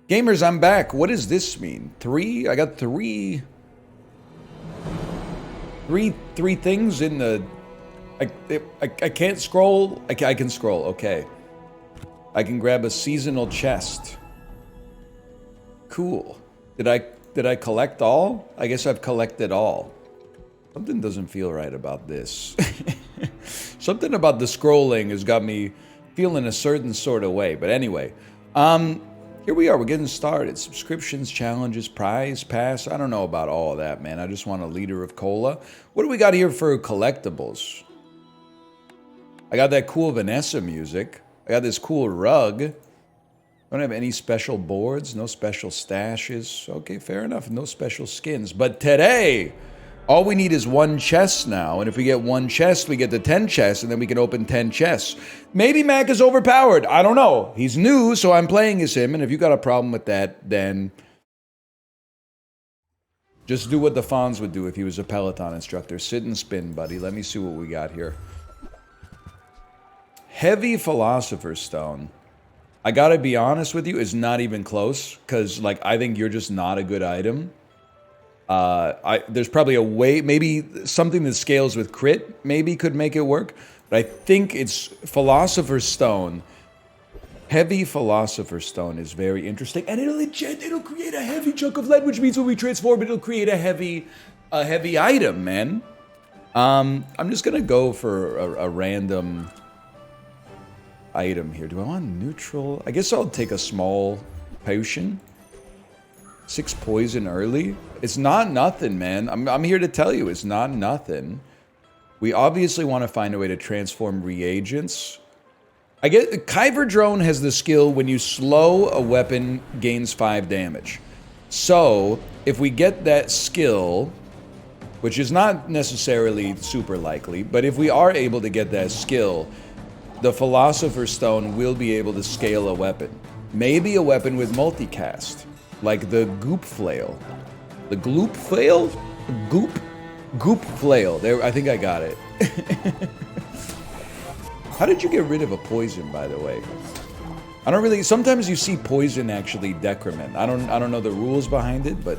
Gamers, I'm back. What does this mean? Three? I got three things in the... I can't scroll. I can scroll, okay. I can grab a seasonal chest. Cool. Did I collect all? I guess I've collected all. Something doesn't feel right about this. Something about the scrolling has got me feeling a certain sort of way. But anyway, here we are. We're getting started. Subscriptions, challenges, prize, pass. I don't know about all of that, man. I just want a liter of cola. What do we got here for collectibles? I got that cool Vanessa music. I got this cool rug. Don't have any special boards, no special stashes. Okay, fair enough. No special skins. But today, all we need is one chest now. And if we get one chest, we get the 10 chests, and then we can open 10 chests. Maybe Mac is overpowered. I don't know. He's new, so I'm playing as him. And if you got a problem with that, then just do what the Fonz would do if he was a Peloton instructor. Sit and spin, buddy. Let me see what we got here. Heavy Philosopher's Stone. I gotta be honest with you, is not even close, because like I think you're just not a good item. There's probably a way, maybe something that scales with crit maybe could make it work, but I think it's Philosopher's Stone. Heavy Philosopher's Stone is very interesting, and it'll create a heavy chunk of lead, which means when we transform, it'll create a heavy item, man. I'm just gonna go for a random item here. Do I want neutral? I guess I'll take a small potion. 6 poison early. It's not nothing, man. I'm here to tell you, it's not nothing. We obviously want to find a way to transform reagents. I get Kyber Drone has the skill when you slow a weapon gains 5 damage. So if we get that skill, which is not necessarily super likely, but if we are able to get that skill, the Philosopher's Stone will be able to scale a weapon. Maybe a weapon with multicast, like the Goop Flail. The Gloop Flail? Goop Flail. There, I think I got it. How did you get rid of a poison, by the way? I don't really... Sometimes you see poison actually decrement. I don't know the rules behind it, but...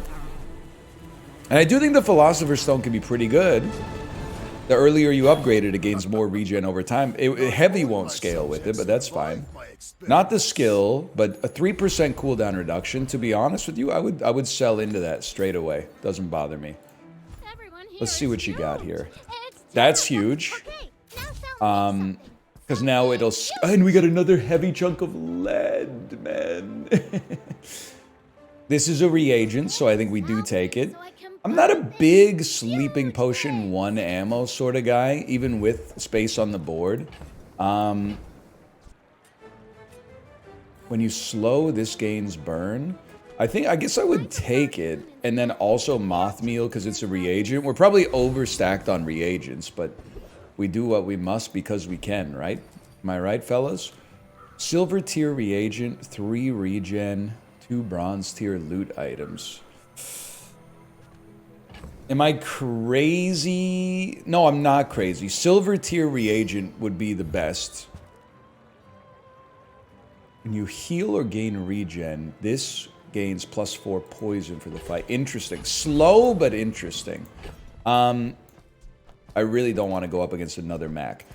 And I do think the Philosopher's Stone can be pretty good. The earlier you upgrade it, it gains more regen over time. Heavy won't scale with it, but that's fine. Not the skill, but a 3% cooldown reduction. To be honest with you, I would sell into that straight away. Doesn't bother me. Let's see what you got here. That's huge. Because now it'll... And we got another heavy chunk of lead, man. This is a reagent, so I think we do take it. I'm not a big sleeping potion 1 ammo sort of guy, even with space on the board. When you slow, this gains burn. I guess I would take it, and then also moth meal because it's a reagent. We're probably overstacked on reagents, but we do what we must because we can, right? Am I right, fellas? Silver tier reagent, 3 regen, 2 bronze tier loot items. Am I crazy? No, I'm not crazy. Silver tier reagent would be the best. When you heal or gain regen, this gains +4 poison for the fight. Interesting. Slow, but interesting. I really don't want to go up against another Mac.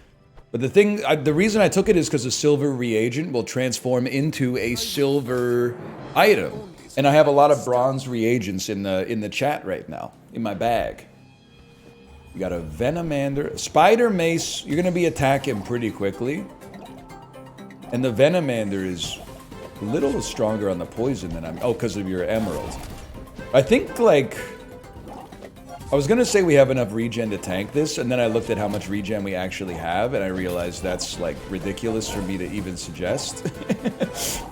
But the reason I took it is because a silver reagent will transform into a silver item. And I have a lot of bronze reagents in the chat right now, in my bag. You got a Venomander. Spider Mace, you're going to be attacking pretty quickly. And the Venomander is a little stronger on the poison than I'm... Oh, because of your emerald. I think, like... I was going to say we have enough regen to tank this, and then I looked at how much regen we actually have, and I realized that's, like, ridiculous for me to even suggest.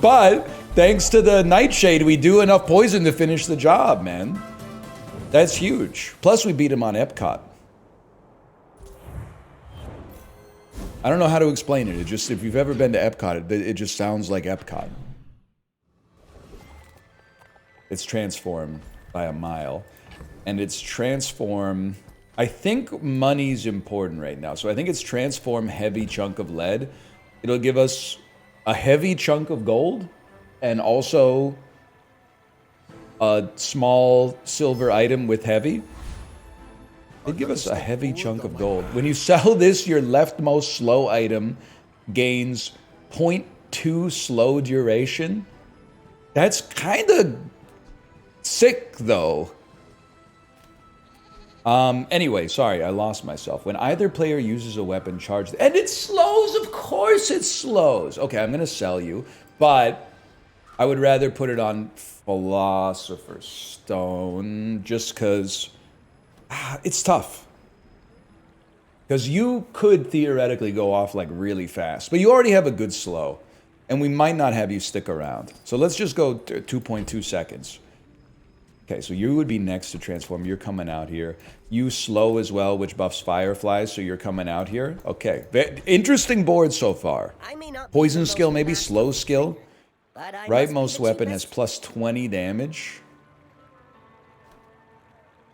But, thanks to the Nightshade, we do enough poison to finish the job, man. That's huge. Plus, we beat him on Epcot. I don't know how to explain it. It just, if you've ever been to Epcot, it just sounds like Epcot. It's transformed by a mile. And it's transform... I think money's important right now. So I think it's transform heavy chunk of lead. It'll give us a heavy chunk of gold. And also a small silver item with heavy. They give us a heavy chunk of gold. When you sell this, your leftmost slow item gains 0.2 slow duration. That's kind of sick, though. Anyway, sorry, I lost myself. When either player uses a weapon charged... And it slows! Of course it slows! Okay, I'm gonna sell you, but I would rather put it on Philosopher's Stone, just because... it's tough. Because you could theoretically go off, like, really fast. But you already have a good slow. And we might not have you stick around. So let's just go 2.2 seconds. Okay, so you would be next to transform. You're coming out here. You slow as well, which buffs fireflies, so you're coming out here. Okay, interesting board so far. Poison skill, maybe slow skill. Rightmost weapon has plus 20 damage.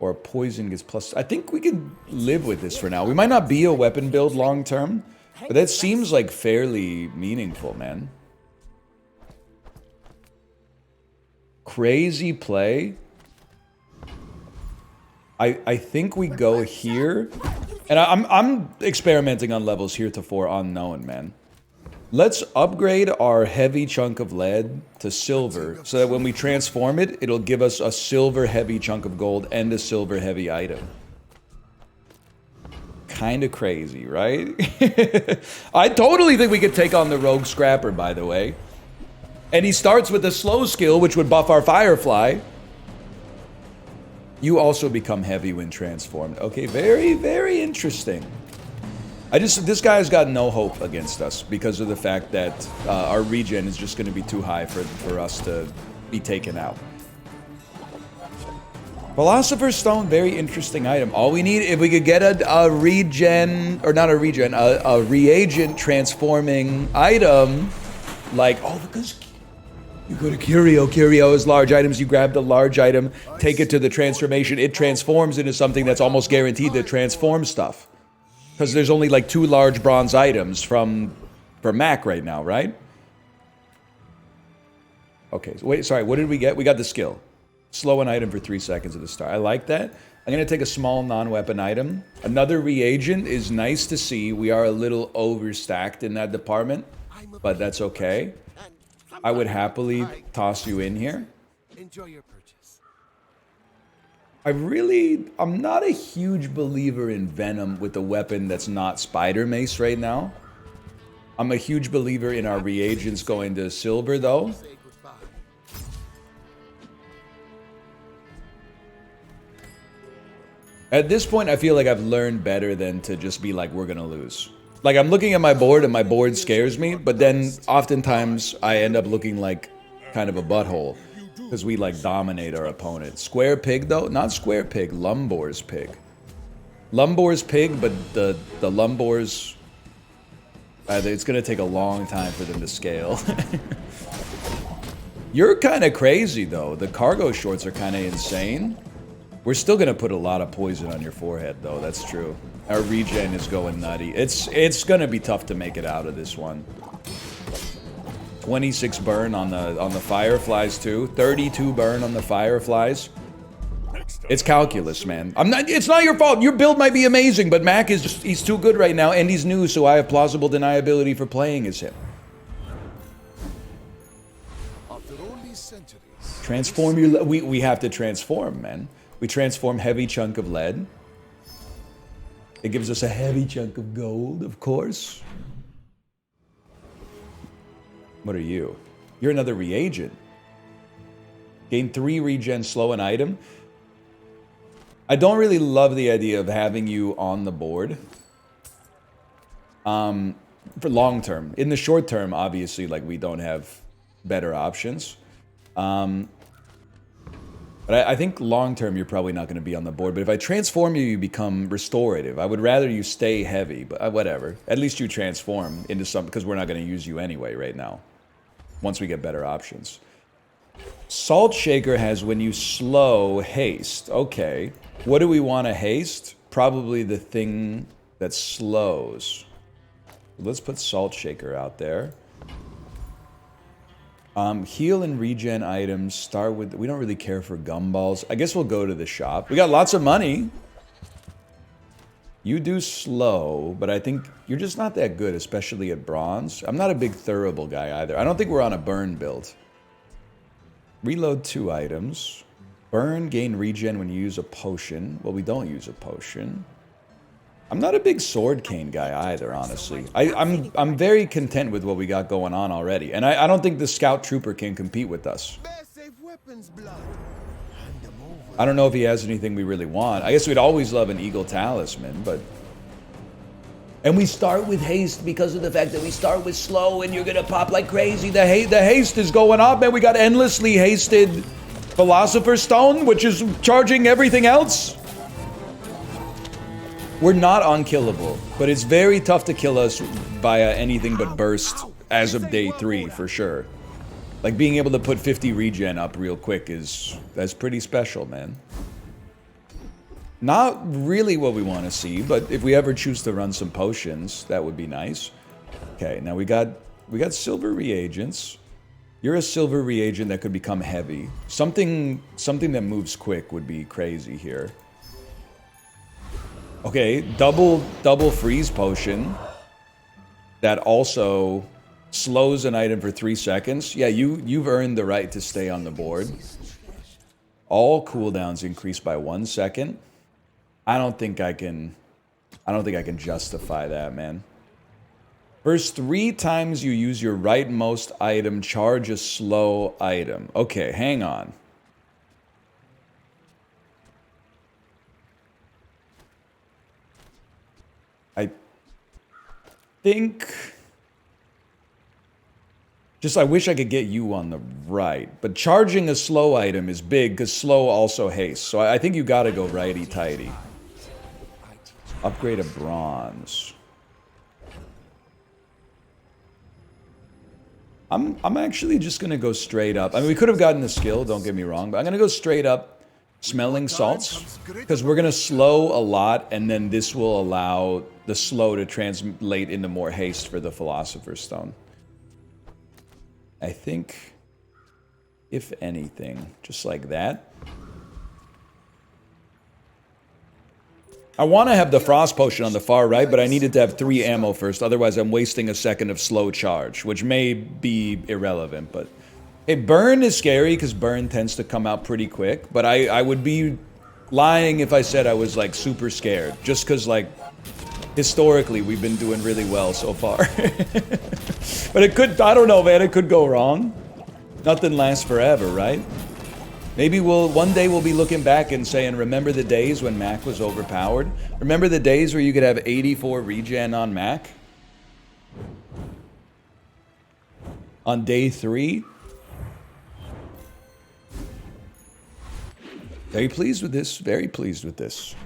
Or poison gets plus... I think we could live with this for now. We might not be a weapon build long term, but that seems like fairly meaningful, man. Crazy play. I think we go here. And I'm experimenting on levels heretofore unknown, man. Let's upgrade our heavy chunk of lead to silver, so that when we transform it, it'll give us a silver heavy chunk of gold and a silver heavy item. Kinda crazy, right? I totally think we could take on the Rogue Scrapper, by the way. And he starts with the slow skill, which would buff our Firefly. You also become heavy when transformed. Okay, very, very interesting. This guy's got no hope against us because of the fact that our regen is just going to be too high for us to be taken out. Philosopher's Stone, very interesting item. All we need, if we could get a regen, or not a regen, a reagent transforming item, like, oh, because you go to Curio. Curio is large items. You grab the large item, take it to the transformation. It transforms into something that's almost guaranteed to transform stuff. Because there's only like 2 large bronze items for Mac right now, right? Okay, so wait, sorry, what did we get? We got the skill. Slow an item for 3 seconds at the start. I like that. I'm going to take a small non-weapon item. Another reagent is nice to see. We are a little overstacked in that department, but that's okay. I would happily toss you in here. Enjoy your purchase. I'm not a huge believer in Venom with a weapon that's not Spider Mace right now. I'm a huge believer in our reagents going to silver, though. At this point, I feel like I've learned better than to just be like, we're gonna lose. Like, I'm looking at my board, and my board scares me, but then oftentimes I end up looking like kind of a butthole. Because we, like, dominate our opponent. Square Pig, though? Not Square Pig, Lumbor's Pig. Lumbor's Pig, but the Lumbors... it's gonna take a long time for them to scale. You're kind of crazy, though. The cargo shorts are kind of insane. We're still gonna put a lot of poison on your forehead, though. That's true. Our regen is going nutty. It's gonna be tough to make it out of this one. 26 burn on the Fireflies too. 32 burn on the Fireflies. It's calculus, man. It's not your fault. Your build might be amazing, but Mac is he's too good right now, and he's new, so I have plausible deniability for playing as him. Transform your... We have to transform, man. We transform heavy chunk of lead. It gives us a heavy chunk of gold, of course. What are you? You're another reagent. Gain 3 regen, slow an item. I don't really love the idea of having you on the board. For long term. In the short term, obviously, like, we don't have better options. But I think long-term, you're probably not going to be on the board. But if I transform you, you become restorative. I would rather you stay heavy, but whatever. At least you transform into something, because we're not going to use you anyway right now. Once we get better options. Salt Shaker has when you slow haste. Okay. What do we want to haste? Probably the thing that slows. Let's put Salt Shaker out there. Heal and regen items start with... We don't really care for gumballs. I guess we'll go to the shop. We got lots of money. You do slow, but I think you're just not that good, especially at bronze. I'm not a big Thurable guy either. I don't think we're on a burn build. Reload 2 items. Burn, gain regen when you use a potion. Well, we don't use a potion. I'm not a big sword cane guy either, honestly. I'm very content with what we got going on already. And I don't think the Scout Trooper can compete with us. I don't know if he has anything we really want. I guess we'd always love an Eagle Talisman, but... And we start with haste because of the fact that we start with slow and you're gonna pop like crazy. The haste is going up, man. We got endlessly hasted Philosopher's Stone, which is charging everything else. We're not unkillable, but it's very tough to kill us via anything but burst as of day 3, for sure. Like, being able to put 50 regen up real quick that's pretty special, man. Not really what we want to see, but if we ever choose to run some potions, that would be nice. Okay, now we got silver reagents. You're a silver reagent that could become heavy. Something that moves quick would be crazy here. Okay, double freeze potion that also slows an item for 3 seconds. Yeah, you've earned the right to stay on the board. All cooldowns increase by 1 second. I don't think I can justify that, man. First 3 times you use your rightmost item, charge a slow item. Okay, hang on. I think... I wish I could get you on the right. But charging a slow item is big, because slow also hastes. So I think you gotta go righty-tighty. Upgrade a bronze. I'm actually just gonna go straight up. I mean, we could have gotten the skill, don't get me wrong, but I'm gonna go straight up smelling salts, because we're gonna slow a lot, and then this will allow the slow to translate into more haste for the Philosopher's Stone. I think, if anything, just like that. I want to have the Frost Potion on the far right, but I needed to have 3 ammo first, otherwise I'm wasting a second of slow charge, which may be irrelevant, but... Hey, Burn is scary, because Burn tends to come out pretty quick, but I would be lying if I said I was, like, super scared, just because, like, historically, we've been doing really well so far. But it could, I don't know, man, it could go wrong. Nothing lasts forever, right? Maybe one day we'll be looking back and saying, remember the days when Mac was overpowered? Remember the days where you could have 84 regen on Mac? On day 3? Very pleased with this, very pleased with this.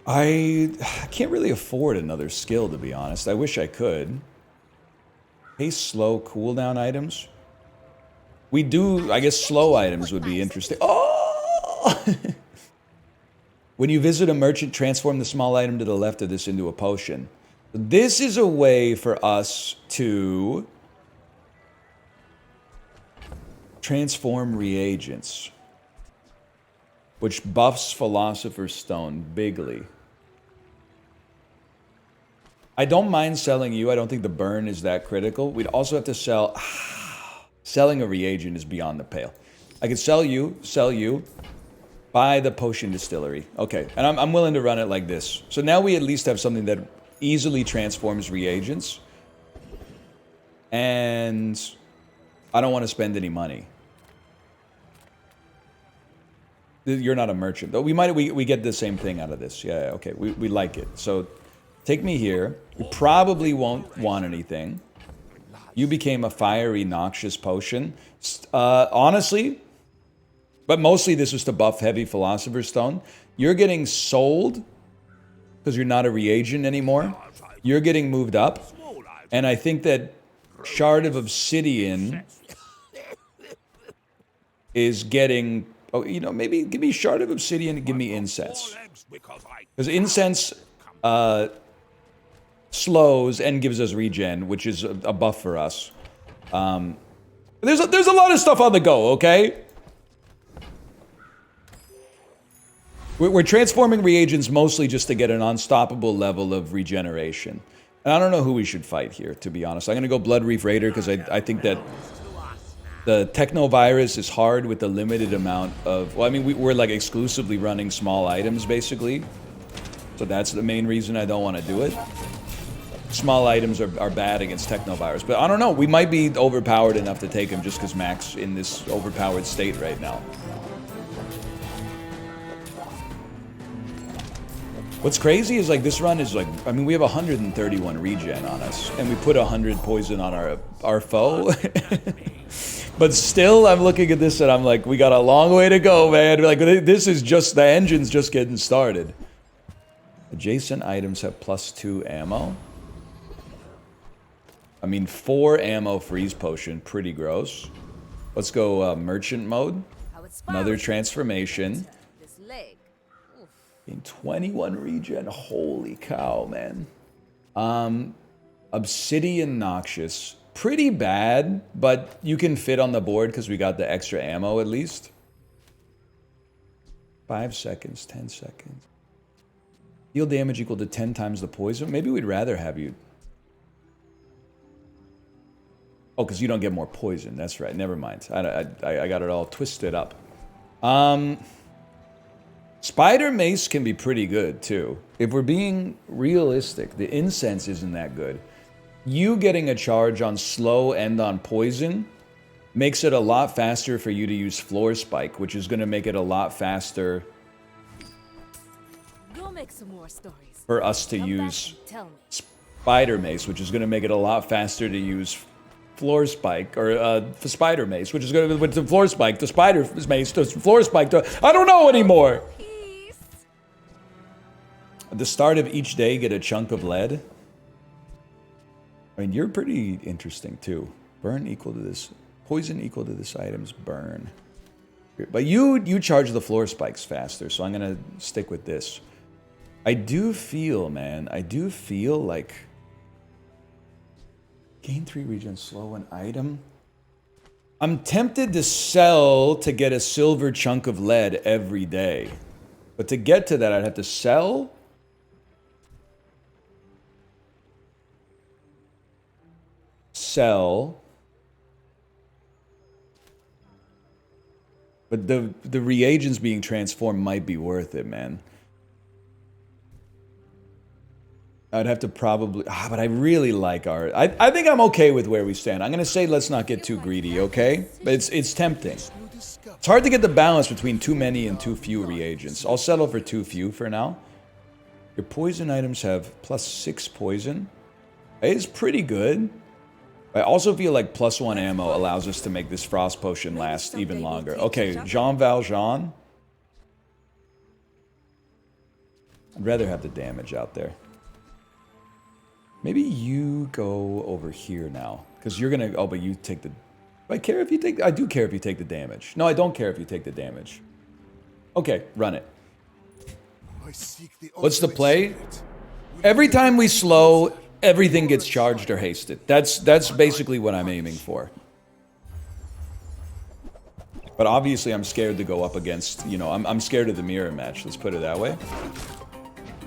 I can't really afford another skill, to be honest. I wish I could. Haste slow cooldown items. We do, I guess slow items would be interesting. Oh! When you visit a merchant, transform the small item to the left of this into a potion. This is a way for us to transform reagents, which buffs Philosopher's Stone bigly. I don't mind selling you. I don't think the burn is that critical. We'd also have to sell... Selling a reagent is beyond the pale. I could sell you, buy the potion distillery. Okay, and I'm willing to run it like this. So now we at least have something that easily transforms reagents. And I don't want to spend any money. You're not a merchant, though. We get the same thing out of this. Yeah, okay, we like it. So take me here. You probably won't want anything. You became a fiery, noxious potion. Honestly, but mostly this was to buff heavy Philosopher's Stone. You're getting sold because you're not a reagent anymore. You're getting moved up. And I think that Shard of Obsidian is getting... Oh, you know, maybe give me Shard of Obsidian and give me Incense. Because Incense slows and gives us regen, which is a buff for us. There's a lot of stuff on the go, okay? We're transforming reagents mostly just to get an unstoppable level of regeneration. And I don't know who we should fight here, to be honest. I'm going to go Blood Reef Raider because I think that the Technovirus is hard with the limited amount of... Well, I mean, we're like exclusively running small items, basically. So that's the main reason I don't want to do it. Small items are bad against Technovirus. But I don't know, we might be overpowered enough to take him just because Mac's in this overpowered state right now. What's crazy is like this run is like, I mean, we have 131 regen on us, and we put 100 poison on our foe. But still, I'm looking at this and I'm like, we got a long way to go, man. Like, this is just, the engine's just getting started. Adjacent items have +2 ammo. I mean, 4 ammo freeze potion, pretty gross. Let's go merchant mode. Another transformation. In 21 regen, holy cow, man. Obsidian Noxious, pretty bad, but you can fit on the board because we got the extra ammo at least. 5 seconds, 10 seconds. Deal damage equal to 10 times the poison. Maybe we'd rather have you. Oh, because you don't get more poison. That's right. Never mind. I got it all twisted up. Spider Mace can be pretty good, too. If we're being realistic, the incense isn't that good. You getting a charge on slow and on poison makes it a lot faster for you to use Floor Spike, which is going to make it a lot faster for us to use Spider Mace, which is going to make it a lot faster to use Floor Spike, or Spider Mace, which is going to, with the Floor Spike, the Spider Mace, the Floor Spike, I don't know anymore! At the start of each day, get a chunk of lead. I mean, you're pretty interesting, too. Burn equal to this. Poison equal to this item's burn. But you charge the Floor Spikes faster, so I'm going to stick with this. I do feel, man, I do feel like... Gain 3 regen, slow an item. I'm tempted to sell to get a silver chunk of lead every day. But to get to that, I'd have to sell... But the reagents being transformed might be worth it, man. I'd have to probably... but I really like our... I think I'm okay with where we stand. I'm going to say let's not get too greedy, okay? But it's tempting. It's hard to get the balance between too many and too few reagents. I'll settle for too few for now. Your poison items have +6 poison. It's pretty good. I also feel like +1 ammo allows us to make this frost potion last even longer. Okay, Jean Valjean. I'd rather have the damage out there. Maybe you go over here now. Because you're going to... Oh, but you take the... Do I care if you take... I do care if you take the damage. No, I don't care if you take the damage. Okay, run it. What's the play? Every time we slow... Everything gets charged or hasted. That's basically what I'm aiming for. But obviously I'm scared to go up against, you know, I'm scared of the mirror match, let's put it that way.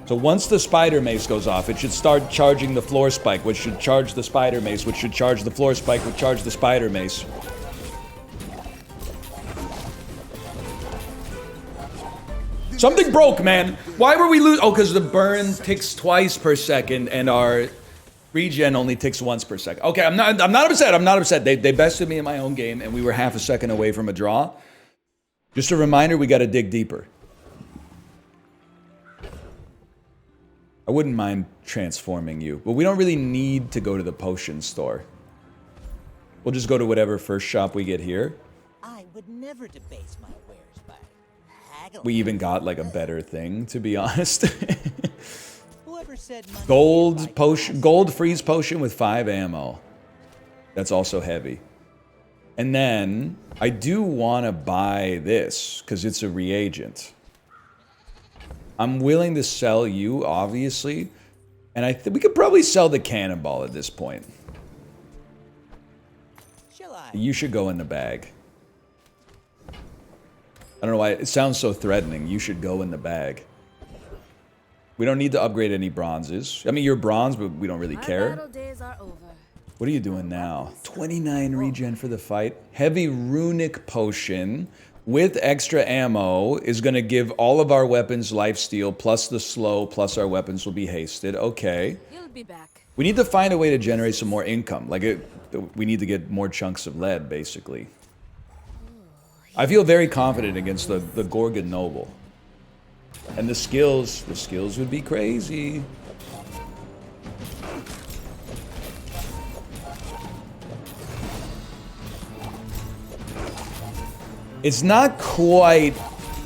So once the Spider Mace goes off, it should start charging the Floor Spike, which should charge the Spider Mace, which should charge the Floor Spike, which charge the Spider Mace. Something broke, man. Why were we lose? Oh, because the burn ticks twice per second and our regen only ticks once per second. Okay, I'm not upset. I'm not upset. They bested me in my own game and we were half a second away from a draw. Just a reminder, we got to dig deeper. I wouldn't mind transforming you, but we don't really need to go to the potion store. We'll just go to whatever first shop we get here. I would never debase my wares by haggling. We even got like a better thing, to be honest. Whoever said Gold potion, gold freeze potion with 5 ammo. That's also heavy. And then I do want to buy this because it's a reagent. I'm willing to sell you, obviously, and I think we could probably sell the cannonball at this point. You should go in the bag. I don't know why it sounds so threatening. You should go in the bag. We don't need to upgrade any bronzes. I mean, you're bronze, but we don't really care. What are you doing now? 29 regen for the fight. Heavy runic potion with extra ammo is going to give all of our weapons lifesteal, plus the slow, plus our weapons will be hasted. Okay. You'll be back. We need to find a way to generate some more income. Like, we need to get more chunks of lead, basically. I feel very confident against the Gorgon Noble. And the skills would be crazy. It's not quite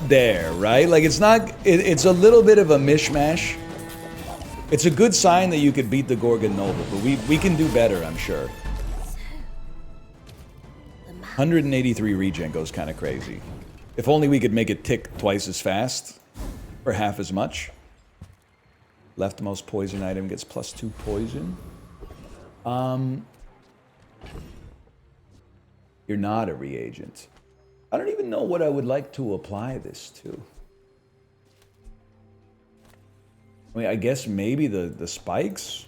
there, right? Like, it's not, it's a little bit of a mishmash. It's a good sign that you could beat the Gorgon Noble, but we can do better, I'm sure. 183 regen goes kind of crazy. If only we could make it tick twice as fast, or half as much. Leftmost poison item gets +2 poison. You're not a reagent. I don't even know what I would like to apply this to. I mean, I guess maybe the spikes?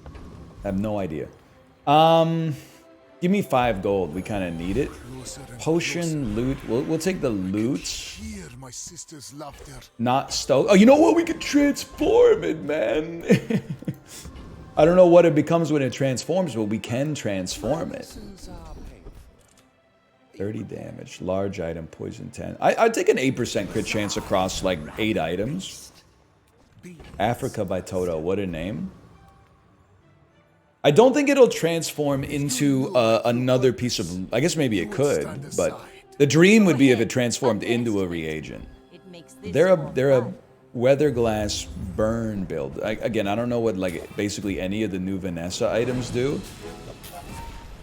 I have no idea. Give me 5 gold. We kind of need it. Potion, loot. We'll take the loot. Not stoked. Oh, you know what? We can transform it, man. I don't know what it becomes when it transforms, but we can transform it. 30 damage. Large item, poison 10. I'd take an 8% crit chance across like 8 items. Africa by Toto. What a name. I don't think it'll transform into another piece of... I guess maybe it could, but the dream would be if it transformed into a reagent. They're a weather glass burn build. Again, I don't know what like basically any of the new Vanessa items do.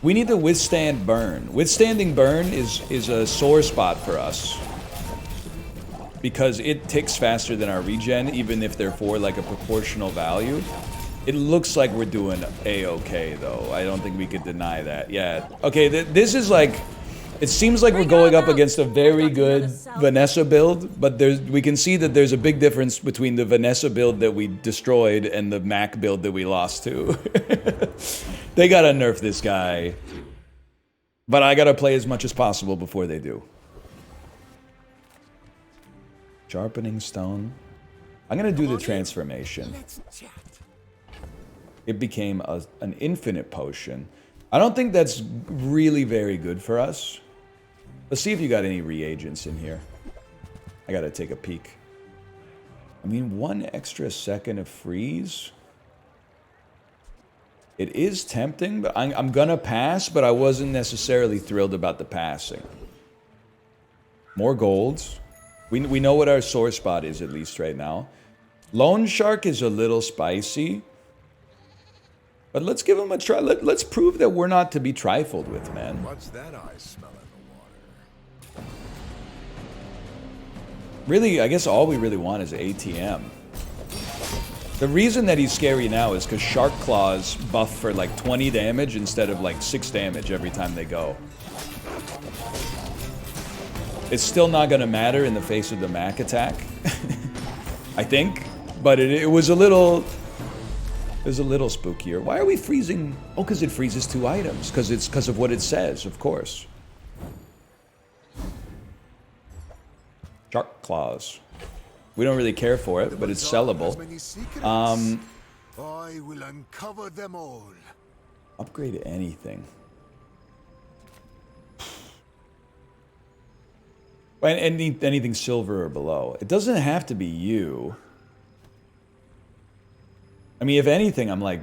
We need to withstand burn. Withstanding burn is a sore spot for us. Because it ticks faster than our regen, even if they're for like a proportional value. It looks like we're doing A-okay, though. I don't think we could deny that. Yeah. Okay, this is like... It seems like we're going up against a very good Vanessa build, but we can see that there's a big difference between the Vanessa build that we destroyed and the Mac build that we lost to. They gotta nerf this guy. But I gotta play as much as possible before they do. Sharpening stone. I'm gonna do the transformation. It became an infinite potion. I don't think that's really very good for us. Let's see if you got any reagents in here. I gotta take a peek. I mean, 1 extra second of freeze. It is tempting, but I'm gonna pass, but I wasn't necessarily thrilled about the passing. More golds. We know what our sore spot is, at least right now. Lone Shark is a little spicy. But let's give him a try. Let's prove that we're not to be trifled with, man. What's that I smell in the water? Really, I guess all we really want is ATM. The reason that he's scary now is because Shark Claws buff for like 20 damage instead of like 6 damage every time they go. It's still not going to matter in the face of the Mac attack. I think. But it was a little... It was a little spookier. Why are we freezing? Oh, because it freezes 2 items. Because of what it says, of course. Shark Claws. We don't really care for it, but it's sellable. I will uncover them all. Upgrade anything. Anything silver or below. It doesn't have to be you. I mean, if anything, I'm like,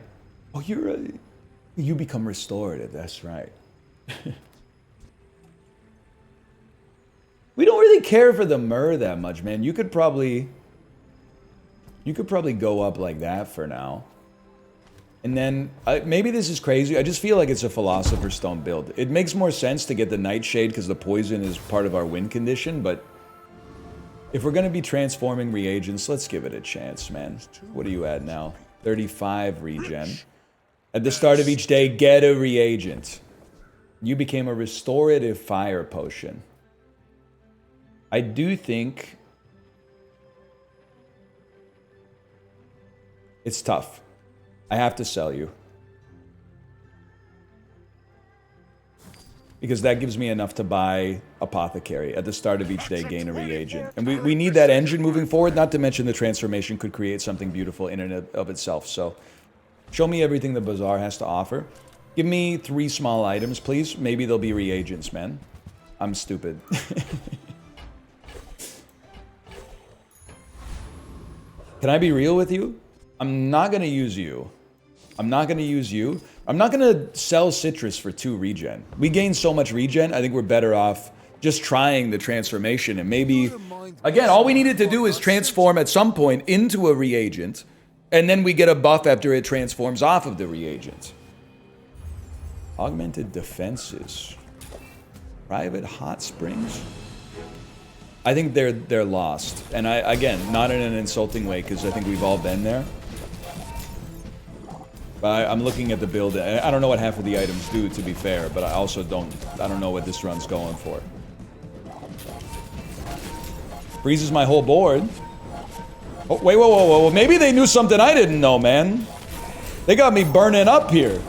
oh, you become restorative. That's right. We don't really care for the myrrh that much, man. You could probably go up like that for now. And then, maybe this is crazy. I just feel like it's a Philosopher's Stone build. It makes more sense to get the Nightshade because the poison is part of our win condition, but if we're going to be transforming reagents, let's give it a chance, man. What are you at now? 35 regen. At the start of each day, get a reagent. You became a restorative fire potion. I do think it's tough. I have to sell you. Because that gives me enough to buy Apothecary. At the start of each day, gain a reagent. And we need that engine moving forward, not to mention the transformation could create something beautiful in and of itself. So, show me everything the Bazaar has to offer. Give me 3 small items, please. Maybe they'll be reagents, man. I'm stupid. Can I be real with you? I'm not going to use you. I'm not going to use you. I'm not going to sell citrus for 2 regen. We gain so much regen, I think we're better off just trying the transformation. And maybe, again, all we needed to do is transform at some point into a reagent, and then we get a buff after it transforms off of the reagent. Augmented defenses. Private hot springs? I think they're lost. And again, not in an insulting way, because I think we've all been there. But I'm looking at the build. I don't know what half of the items do, to be fair, but I also don't know what this run's going for. Freezes my whole board. Oh, wait, whoa. Maybe they knew something I didn't know, man. They got me burning up here.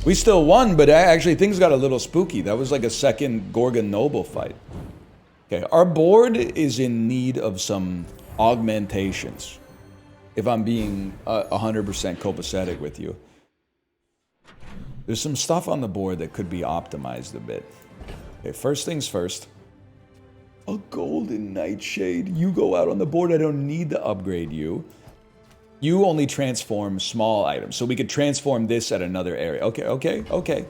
We still won, but actually things got a little spooky. That was like a second Gorgon Noble fight. Okay, our board is in need of some augmentations. If I'm being 100% copacetic with you. There's some stuff on the board that could be optimized a bit. Okay, first things first. A golden nightshade. You go out on the board. I don't need to upgrade you. You only transform small items. So we could transform this at another area. Okay.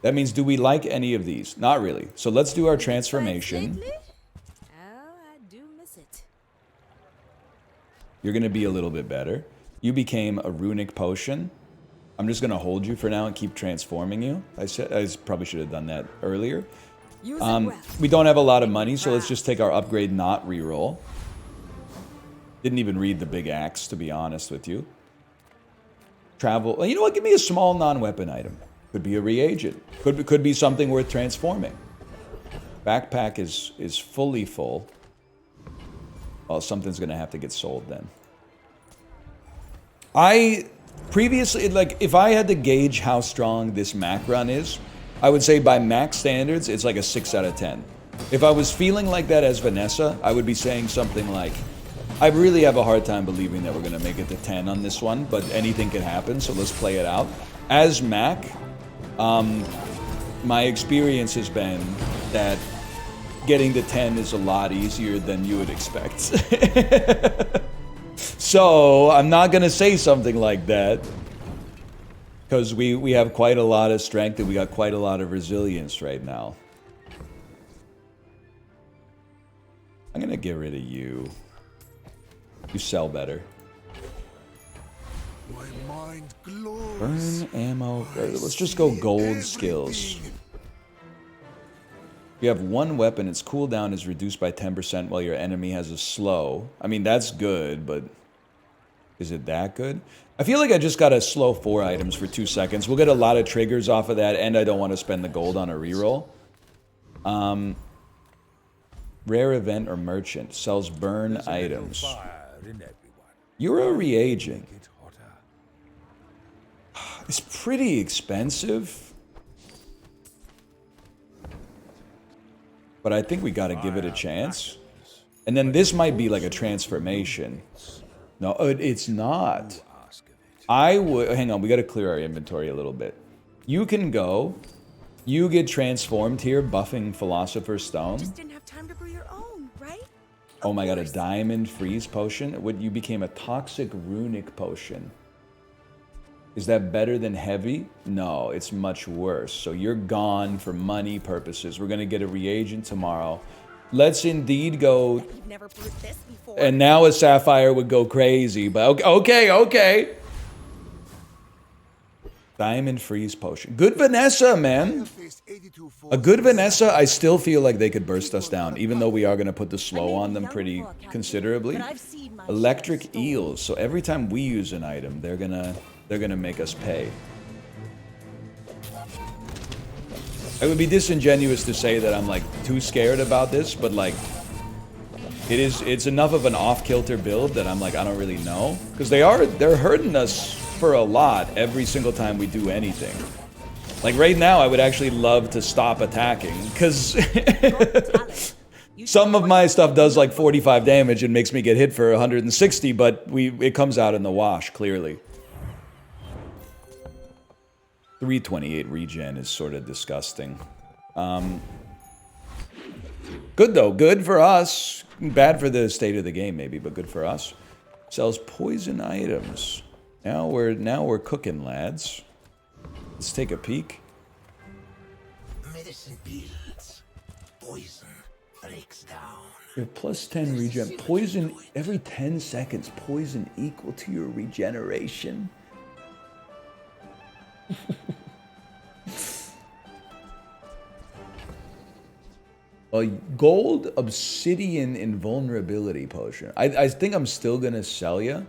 That means, do we like any of these? Not really. So let's do our transformation. Oh, I do miss it. You're going to be a little bit better. You became a runic potion. I'm just going to hold you for now and keep transforming you. I probably should have done that earlier. We don't have a lot of money, so let's just take our upgrade not reroll. Didn't even read the big axe, to be honest with you. Travel. You know what? Give me a small non-weapon item. Could be a reagent. Could be something worth transforming. Backpack is fully full. Well, something's going to have to get sold then. I previously, like, if I had to gauge how strong this Mac run is, I would say by Mac standards, it's like a 6 out of 10. If I was feeling like that as Vanessa, I would be saying something like, I really have a hard time believing that we're going to make it to 10 on this one, but anything could happen, so let's play it out. As Mac, my experience has been that getting to 10 is a lot easier than you would expect. So, I'm not going to say something like that, because we have quite a lot of strength and we got quite a lot of resilience right now. I'm going to get rid of you. You sell better. My mind glows. Burn ammo. Let's just go gold skills. You have one weapon, its cooldown is reduced by 10% while your enemy has a slow. I mean, that's good, but is it that good? I feel like I just got to slow 4 items for 2 seconds. We'll get a lot of triggers off of that, and I don't want to spend the gold on a reroll. Rare event or merchant sells burn items. You're a reagent. It's pretty expensive. But I think we got to give it a chance. And then this might be like a transformation. No, it's not. I would... Hang on, we got to clear our inventory a little bit. You can go. You get transformed here, buffing Philosopher's Stone. Just didn't have time to brew your own, right? Oh my god, a diamond freeze potion? You became a toxic runic potion. Is that better than heavy? No, it's much worse. So you're gone for money purposes. We're going to get a reagent tomorrow. Let's indeed go... You've never brewed this before. And now a sapphire would go crazy. But okay. Diamond freeze potion. Good Vanessa, I man. have faced 82 A good forces. Vanessa, I still feel like they could burst us down, even though we are going to put the slow on them pretty considerably. Electric eels. So every time we use an item, they're gonna make us pay. It would be disingenuous to say that I'm like too scared about this, but like it's enough of an off-kilter build that I'm like, I don't really know. Because they're hurting us for a lot every single time we do anything. Like right now, I would actually love to stop attacking, because some of my stuff does like 45 damage and makes me get hit for 160, but it comes out in the wash, clearly. 328 regen is sort of disgusting. Good though, good for us. Bad for the state of the game maybe, but good for us. Sells poison items. Now we're cooking, lads. Let's take a peek. Medicine builds. Poison breaks down. You have plus 10 regen. Poison every 10 seconds. Poison equal to your regeneration. A gold obsidian invulnerability potion. I think I'm still gonna sell you,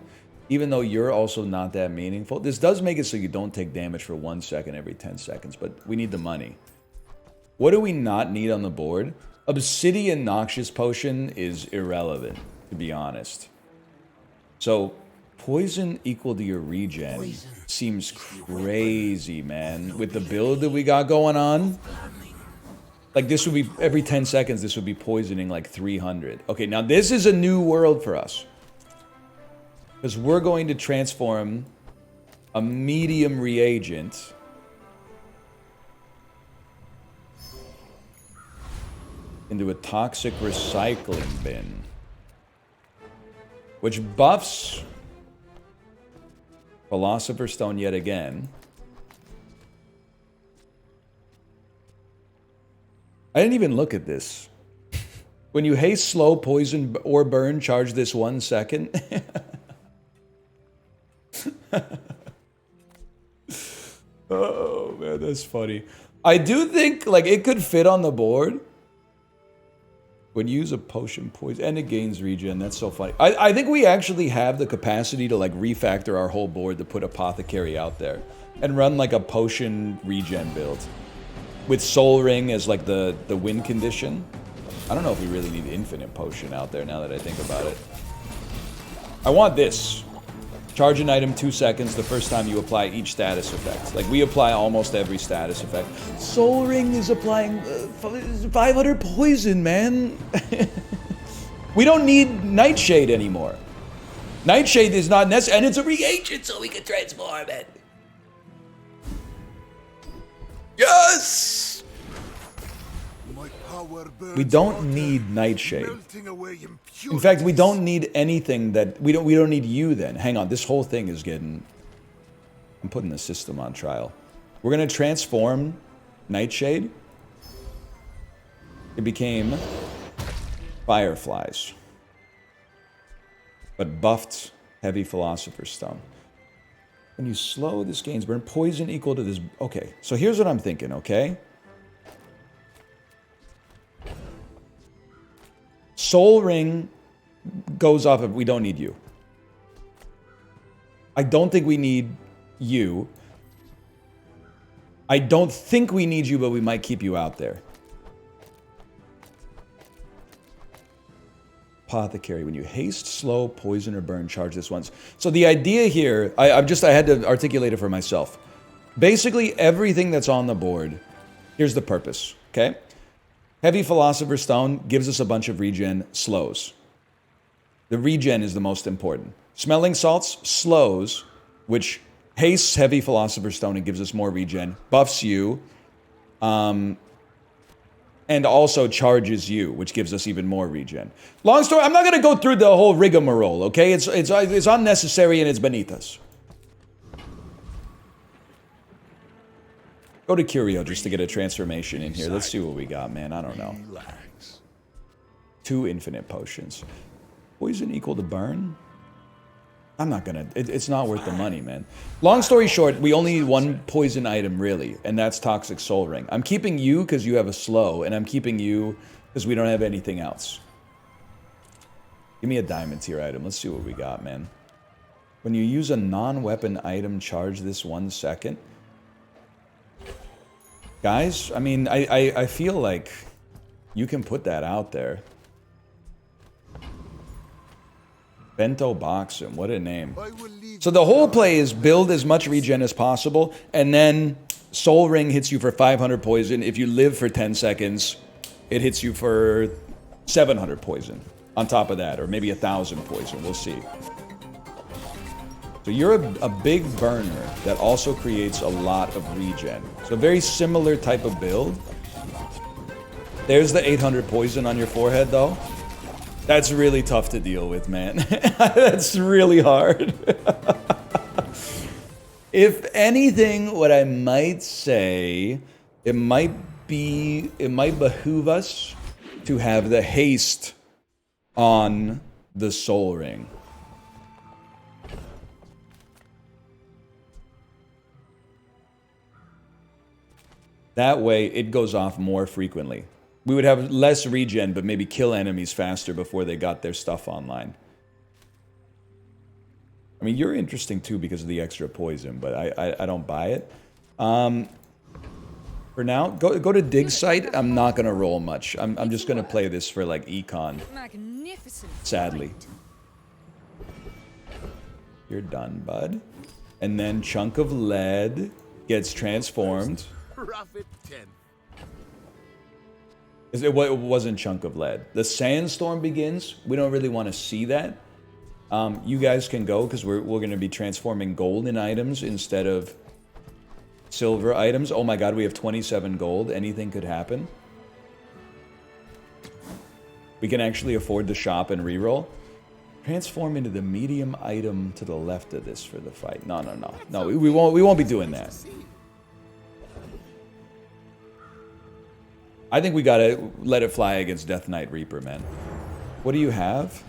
even though you're also not that meaningful. This does make it so you don't take damage for 1 second every 10 seconds, but we need the money. What do we not need on the board? Obsidian Noxious Potion is irrelevant, to be honest. So, poison equal to your regen seems crazy, man. With the build that we got going on. Like, this would be, every 10 seconds, this would be poisoning like 300. Okay, now this is a new world for us. Because we're going to transform a medium reagent into a toxic recycling bin, which buffs Philosopher's Stone yet again. I didn't even look at this. When you haste, slow, poison, or burn, charge this 1 second. Oh man, that's funny. I do think like it could fit on the board. When you use a potion poison, and it gains regen. That's so funny. I think we actually have the capacity to like refactor our whole board to put Apothecary out there and run like a potion regen build with Soul Ring as like the win condition. I don't know if we really need infinite potion out there now that I think about it. I want this. Charge an item 2 seconds the first time you apply each status effect. Like, we apply almost every status effect. Soul Ring is applying 500 poison, man. We don't need Nightshade anymore. Nightshade is not necessary, and it's a reagent, so we can transform it. Yes! My power burns We don't hotter, need Nightshade. melting away In fact, we impurities. don't need anything that we don't need you then. Hang on, this whole thing is getting. I'm putting the system on trial. We're gonna transform Nightshade. It became Fireflies, but buffed Heavy Philosopher's Stone. When you slow, this gains burn. Poison equal to this. Okay, so here's what I'm thinking. Okay. Soul Ring goes off if we don't need you. I don't think we need you. I don't think we need you, but we might keep you out there. Apothecary. When you haste, slow, poison, or burn, charge this once. So the idea here, I had to articulate it for myself. Basically, everything that's on the board, here's the purpose, okay? Heavy Philosopher's Stone gives us a bunch of regen, slows. The regen is the most important. Smelling Salts slows, which hastes Heavy Philosopher's Stone and gives us more regen, buffs you, and also charges you, which gives us even more regen. Long story, I'm not going to go through the whole rigmarole, okay? It's unnecessary and it's beneath us. Go to Curio just to get a transformation in here. Let's see what we got, man. I don't know. Relax. 2 infinite potions. Poison equal to burn? I'm not gonna, it's not worth the money, man. Long story short, we only need one poison item, really, and that's Toxic Soul Ring. I'm keeping you because you have a slow, and I'm keeping you because we don't have anything else. Give me a diamond tier item. Let's see what we got, man. When you use a non-weapon item, charge this 1 second. Guys, I mean, I feel like you can put that out there. Bento Boxum, what a name. So the whole play is build as much regen as possible, and then Soul Ring hits you for 500 poison. If you live for 10 seconds, it hits you for 700 poison on top of that, or maybe 1,000 poison, we'll see. So you're a big burner that also creates a lot of regen. So a very similar type of build. There's the 800 poison on your forehead, though. That's really tough to deal with, man. That's really hard. If anything, what I might say, it might behoove us to have the haste on the Soul Ring. That way, it goes off more frequently. We would have less regen, but maybe kill enemies faster before they got their stuff online. I mean, you're interesting too because of the extra poison, but I don't buy it. For now, go to dig site. I'm not gonna roll much. I'm just gonna play this for like econ. Magnificent. Sadly. You're done, bud. And then Chunk of Lead gets transformed. Profit 10. It wasn't Chunk of Lead. The Sandstorm begins. We don't really want to see that. You guys can go because we're going to be transforming golden items instead of silver items. Oh my god, we have 27 gold. Anything could happen. We can actually afford to shop and reroll. Transform into the medium item to the left of this for the fight. No. We won't be doing that. I think we gotta let it fly against Death Knight Reaper, man. What do you have?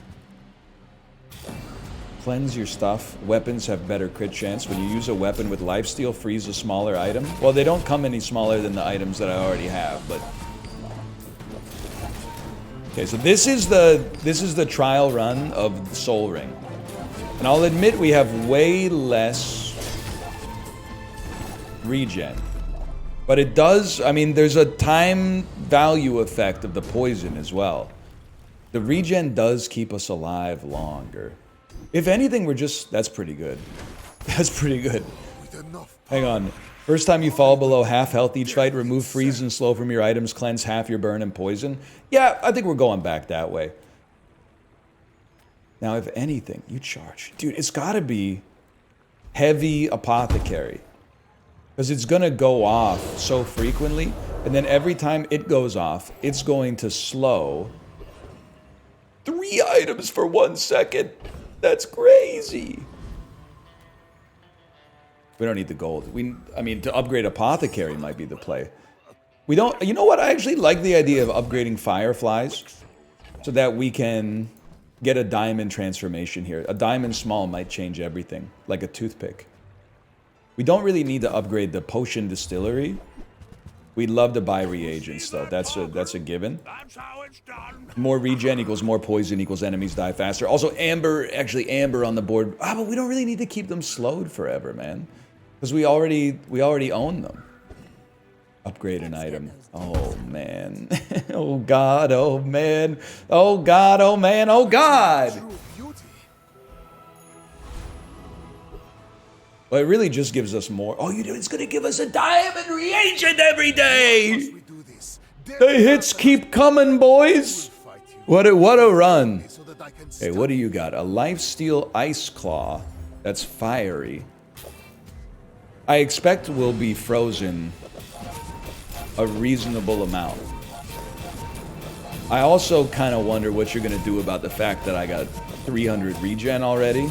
Cleanse your stuff. Weapons have better crit chance. When you use a weapon with lifesteal, freeze a smaller item. Well, they don't come any smaller than the items that I already have, but... Okay, so this is the trial run of Soul Ring. And I'll admit we have way less regen. But it does, I mean, there's a time value effect of the poison as well. The regen does keep us alive longer. If anything, we're just, that's pretty good. That's pretty good. Hang on. First time you fall below half health each fight, remove freeze and slow from your items, cleanse half your burn and poison. Yeah, I think we're going back that way. Now, if anything, you charge. Dude, it's gotta be heavy apothecary. Because it's going to go off so frequently, and then every time it goes off, it's going to slow 3 items for 1 second. That's crazy. We don't need the gold. I mean, to upgrade Apothecary might be the play. We don't... You know what? I actually like the idea of upgrading Fireflies so that we can get a diamond transformation here. A diamond small might change everything, like a toothpick. We don't really need to upgrade the potion distillery. We'd love to buy reagents, though. That's a given. More regen equals more poison equals enemies die faster. Also, amber on the board. Ah, but we don't really need to keep them slowed forever, man. Because we already own them. Upgrade an item. Oh, man. Oh, God. Oh, man. Oh, God. Oh, man. Oh, God. Well, it really just gives us more. Oh, it's going to give us a diamond reagent every day. The hits keep coming, boys. What a run. Hey, what do you got? A Lifesteal Ice Claw. That's fiery. I expect we'll be frozen a reasonable amount. I also kind of wonder what you're going to do about the fact that I got 300 regen already.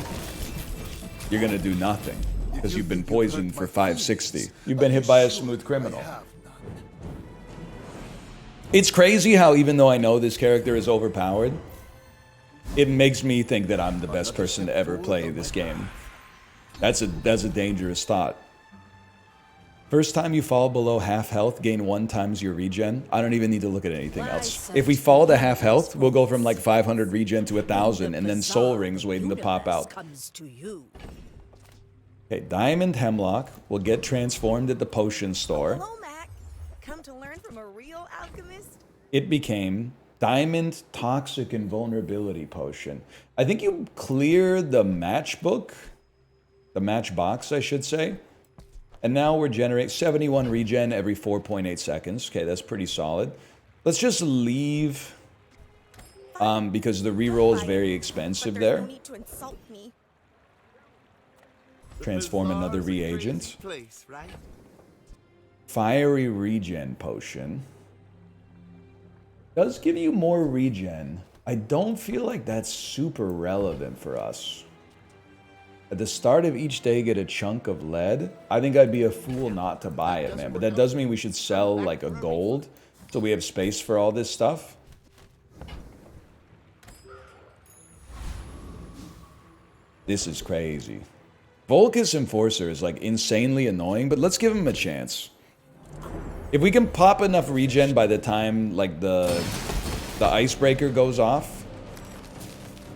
You're going to do nothing. Because you've been poisoned for 560. You've been hit by a smooth criminal. It's crazy how even though I know this character is overpowered, it makes me think that I'm the best person to ever play this game. That's a dangerous thought. First time you fall below half health, gain 1 times your regen. I don't even need to look at anything else. If we fall to half health, we'll go from like 500 regen to 1,000, and then soul rings waiting to pop out. Okay, Diamond Hemlock will get transformed at the potion store. Hello, Mac. Come to learn from a real alchemist? It became Diamond Toxic Invulnerability Potion. I think you clear the matchbook, the matchbox, I should say. And now we're generating 71 regen every 4.8 seconds. Okay, that's pretty solid. Let's just leave because the reroll is very expensive there. No need to insult me. Transform another Bazaar's a crazy reagent. place, right? Fiery Regen Potion. Does give you more regen. I don't feel like that's super relevant for us. At the start of each day, get a chunk of lead. I think I'd be a fool not to buy it, man. But that does mean we should sell like a gold, so we have space for all this stuff. This is crazy. Volcus Enforcer is like insanely annoying, but let's give him a chance. If we can pop enough regen by the time like the icebreaker goes off,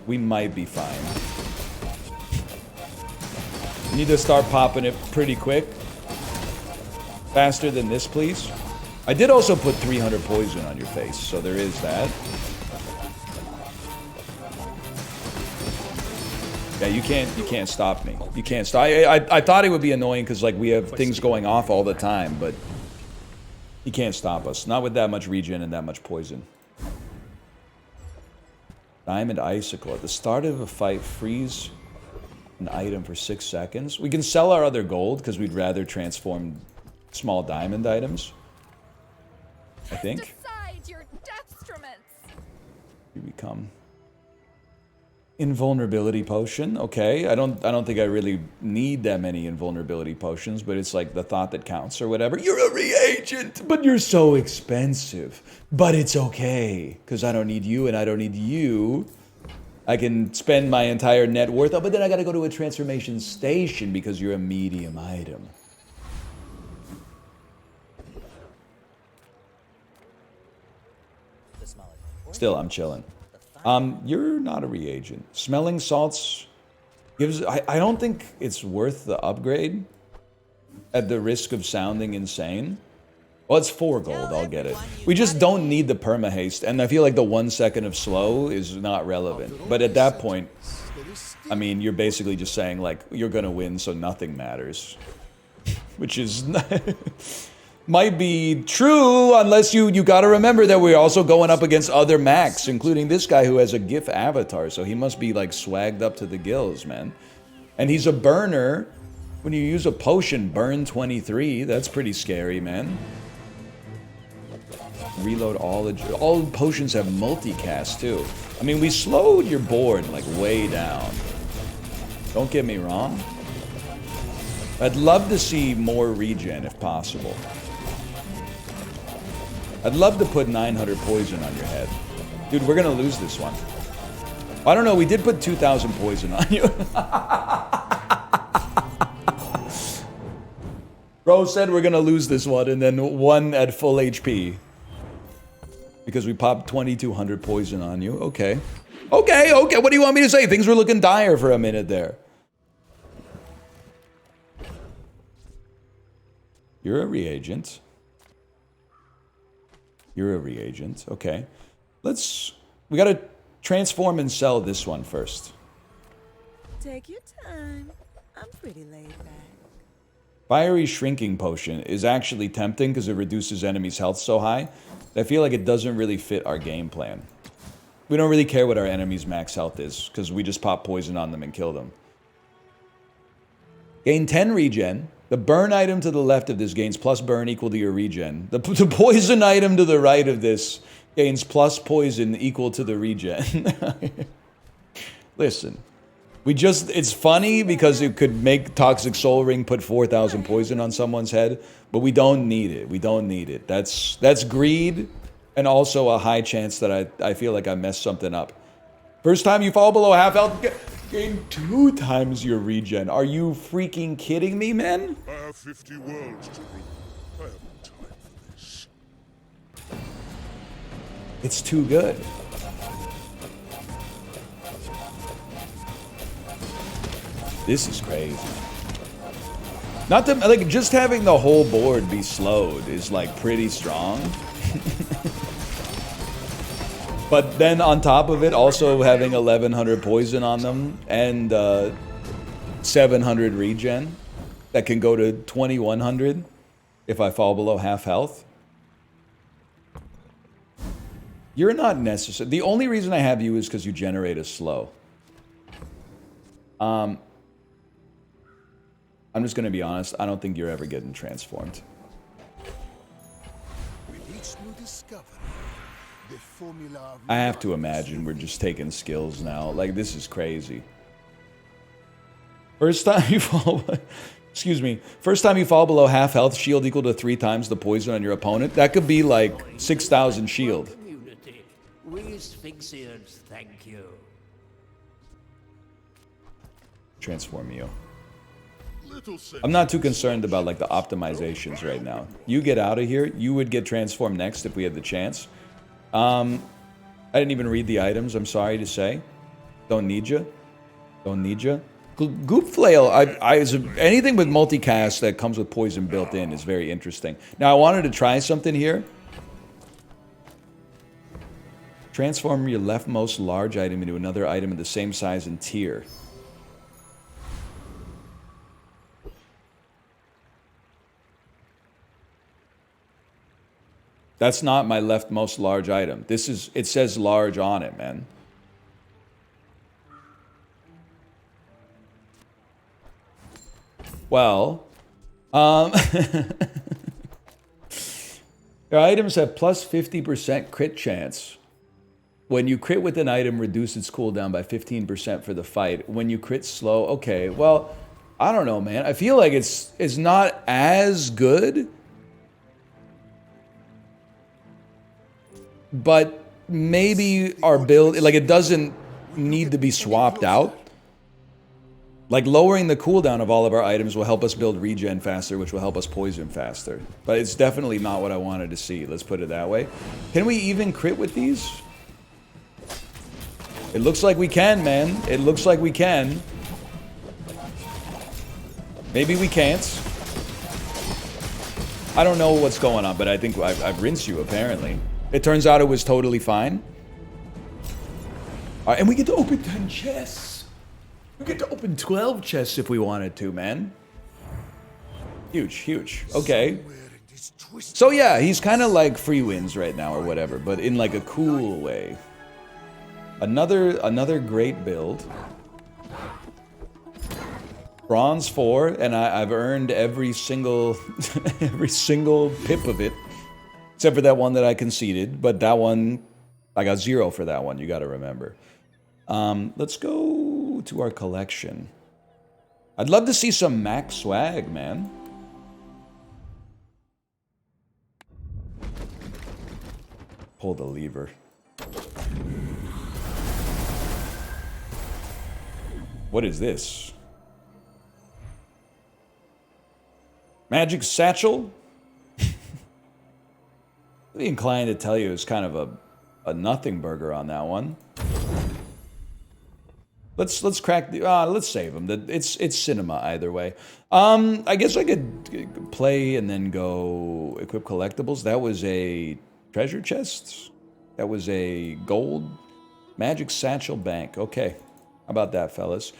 we might be fine. We need to start popping it pretty quick. Faster than this, please. I did also put 300 poison on your face, so there is that. Yeah, you can't stop me. You can't stop. I thought it would be annoying because like we have things going off all the time, but you can't stop us. Not with that much regen and that much poison. Diamond Icicle. At the start of a fight, freeze an item for 6 seconds. We can sell our other gold because we'd rather transform small diamond items. I think. Decide your detriments. You become invulnerability potion. Okay, I don't think I really need that many invulnerability potions, but it's like the thought that counts or whatever. You're a reagent, but you're so expensive. But it's okay because I don't need you and I don't need you. I can spend my entire net worth. Oh, but then I got to go to a transformation station because you're a medium item. Still, I'm chilling. You're not a reagent. Smelling salts gives... I don't think it's worth the upgrade at the risk of sounding insane. Well, it's 4 gold. I'll get it. We just don't need the perma-haste, and I feel like the 1 second of slow is not relevant. But at that point, I mean, you're basically just saying, like, you're gonna win, so nothing matters. Which is... might be true, unless you gotta remember that we're also going up against other Macs, including this guy who has a GIF avatar, so he must be, like, swagged up to the gills, man. And he's a burner. When you use a potion, burn 23, that's pretty scary, man. Reload all potions have multicast too. I mean, we slowed your board like way down. Don't get me wrong. I'd love to see more regen if possible. I'd love to put 900 poison on your head. Dude, we're gonna lose this one. I don't know, we did put 2,000 poison on you. Bro said we're gonna lose this one and then 1 at full HP. Because we popped 2,200 poison on you. Okay. Okay, what do you want me to say? Things were looking dire for a minute there. You're a reagent. You're a reagent. Okay. We gotta transform and sell this one first. Take your time. I'm pretty laid back. Fiery Shrinking Potion is actually tempting because it reduces enemies' health so high. I feel like it doesn't really fit our game plan. We don't really care what our enemy's max health is, because we just pop poison on them and kill them. Gain 10 regen. The burn item to the left of this gains plus burn equal to your regen. The poison item to the right of this gains plus poison equal to the regen. Listen. It's funny because it could make Toxic Soul Ring put 4,000 poison on someone's head, but we don't need it. We don't need it. That's greed, and also a high chance that I feel like I messed something up. First time you fall below half health, gain 2 times your regen. Are you freaking kidding me, man? I have 50 worlds to rule. I haven't time for this. It's too good. This is crazy. Not to, like, just having the whole board be slowed is, like, pretty strong. But then on top of it, also having 1100 poison on them and 700 regen that can go to 2100 if I fall below half health. You're not necessary. The only reason I have you is because you generate a slow. I'm just going to be honest. I don't think you're ever getting transformed. With each new discovery, the formula I have to imagine we're just taking skills now. Like, this is crazy. First time you fall... Excuse me. First time you fall below half health, shield equal to 3 times the poison on your opponent. That could be like 6,000 shield. Community. We Sphinxians thank you. Transform you. I'm not too concerned about like the optimizations right now. You get out of here. You would get transformed next if we had the chance. I didn't even read the items. I'm sorry to say. Don't need you. Don't need you. Goop Flail, anything with multicast that comes with poison built in is very interesting. Now, I wanted to try something here. Transform your leftmost large item into another item of the same size and tier. That's not my leftmost large item. This is, it says large on it, man. Well, your items have plus 50% crit chance. When you crit with an item, reduce its cooldown by 15% for the fight. When you crit slow, okay, well, I don't know, man. I feel like it's not as good. But maybe our build, like, it doesn't need to be swapped out. Like, lowering the cooldown of all of our items will help us build regen faster, which will help us poison faster. But it's definitely not what I wanted to see, let's put it that way. Can we even crit with these? It looks like we can, man. It looks like we can. Maybe we can't. I don't know what's going on, but I think I've rinsed you, apparently. It turns out it was totally fine. All right, and we get to open 10 chests. We get to open 12 chests if we wanted to, man. Huge, huge. Okay. So yeah, he's kind of like free wins right now or whatever, but in like a cool way. Another great build. Bronze 4, and I've earned every single every single pip of it. Except for that one that I conceded, but that one, I got 0 for that one, you gotta remember. Let's go to our collection. I'd love to see some max swag, man. Pull the lever. What is this? Magic satchel? I'd be inclined to tell you it's kind of a nothing burger on that one. Let's crack the let's save them. It's cinema either way. I guess I could play and then go equip collectibles. That was a treasure chest. That was a gold magic satchel bank. Okay, how about that, fellas?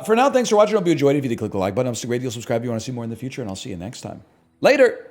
For now, thanks for watching. I hope you enjoyed it. If you did, click the like button. I'm so great. You'll subscribe if you want to see more in the future, and I'll see you next time. Later.